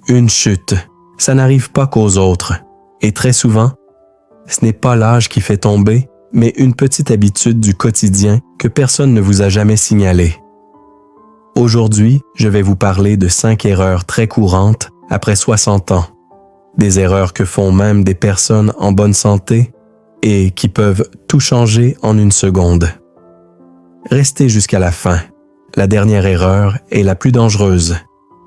Une chute, ça n'arrive pas qu'aux autres. Et très souvent, ce n'est pas l'âge qui fait tomber, mais une petite habitude du quotidien que personne ne vous a jamais signalée. Aujourd'hui, je vais vous parler de 5 erreurs très courantes après 60 ans. Des erreurs que font même des personnes en bonne santé et qui peuvent tout changer en une seconde. Restez jusqu'à la fin. La dernière erreur est la plus dangereuse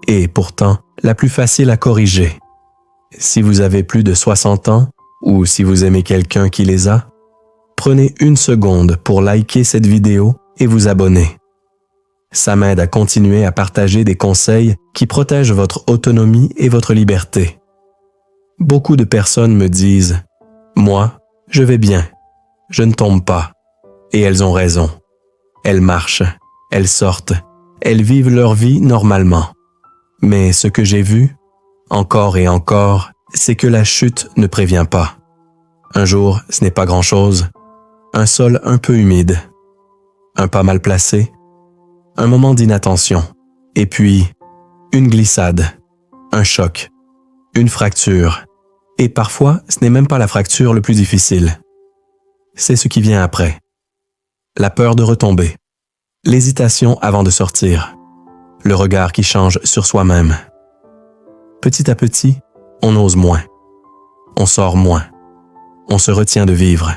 et pourtant la plus facile à corriger. Si vous avez plus de 60 ans ou si vous aimez quelqu'un qui les a, prenez une seconde pour liker cette vidéo et vous abonner. Ça m'aide à continuer à partager des conseils qui protègent votre autonomie et votre liberté. Beaucoup de personnes me disent « Moi, je vais bien, je ne tombe pas. » Et elles ont raison. Elles marchent, elles sortent, elles vivent leur vie normalement. Mais ce que j'ai vu, encore et encore, c'est que la chute ne prévient pas. Un jour, ce n'est pas grand-chose. Un sol un peu humide, un pas mal placé, un moment d'inattention, et puis une glissade, un choc, une fracture. Et parfois, ce n'est même pas la fracture le plus difficile. C'est ce qui vient après. La peur de retomber, l'hésitation avant de sortir, le regard qui change sur soi-même. Petit à petit, on ose moins, on sort moins, on se retient de vivre.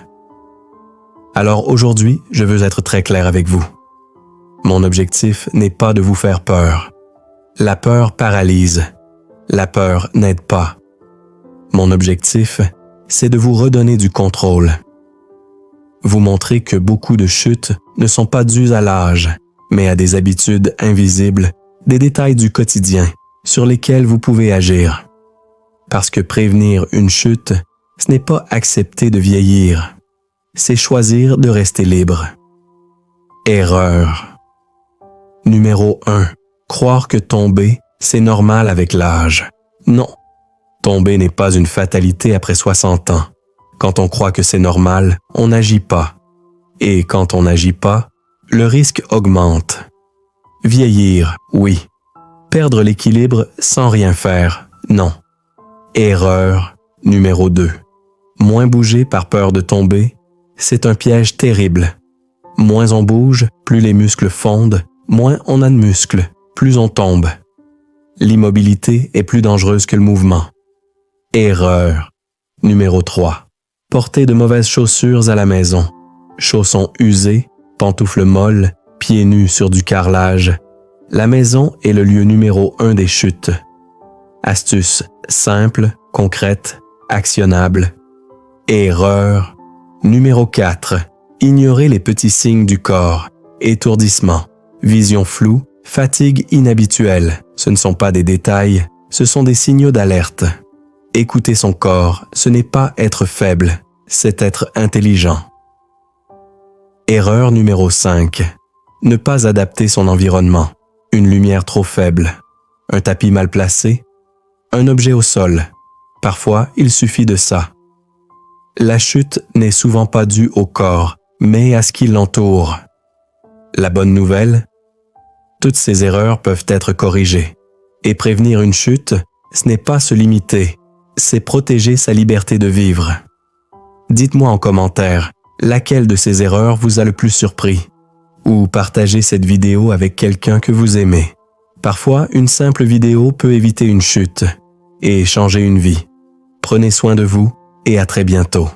Alors aujourd'hui, je veux être très clair avec vous. Mon objectif n'est pas de vous faire peur. La peur paralyse. La peur n'aide pas. Mon objectif, c'est de vous redonner du contrôle. Vous montrer que beaucoup de chutes ne sont pas dues à l'âge, mais à des habitudes invisibles, des détails du quotidien sur lesquels vous pouvez agir. Parce que prévenir une chute, ce n'est pas accepter de vieillir. C'est choisir de rester libre. Erreur. Numéro 1. Croire que tomber, c'est normal avec l'âge. Non. Tomber n'est pas une fatalité après 60 ans. Quand on croit que c'est normal, on n'agit pas. Et quand on n'agit pas, le risque augmente. Vieillir, oui. Perdre l'équilibre sans rien faire, non. Erreur. Numéro 2. Moins bouger par peur de tomber, c'est un piège terrible. Moins on bouge, plus les muscles fondent, moins on a de muscles, plus on tombe. L'immobilité est plus dangereuse que le mouvement. Erreur. Numéro 3. Porter de mauvaises chaussures à la maison. Chaussons usés, pantoufles molles, pieds nus sur du carrelage. La maison est le lieu numéro 1 des chutes. Astuce simple, concrète, actionnable. Erreur. Numéro 4. Ignorer les petits signes du corps. Étourdissement, vision floue, fatigue inhabituelle. Ce ne sont pas des détails, ce sont des signaux d'alerte. Écouter son corps, ce n'est pas être faible, c'est être intelligent. Erreur numéro 5. Ne pas adapter son environnement. Une lumière trop faible, un tapis mal placé, un objet au sol. Parfois, il suffit de ça. La chute n'est souvent pas due au corps, mais à ce qui l'entoure. La bonne nouvelle? Toutes ces erreurs peuvent être corrigées. Et prévenir une chute, ce n'est pas se limiter, c'est protéger sa liberté de vivre. Dites-moi en commentaire, laquelle de ces erreurs vous a le plus surpris? Ou partagez cette vidéo avec quelqu'un que vous aimez. Parfois, une simple vidéo peut éviter une chute et changer une vie. Prenez soin de vous et à très bientôt.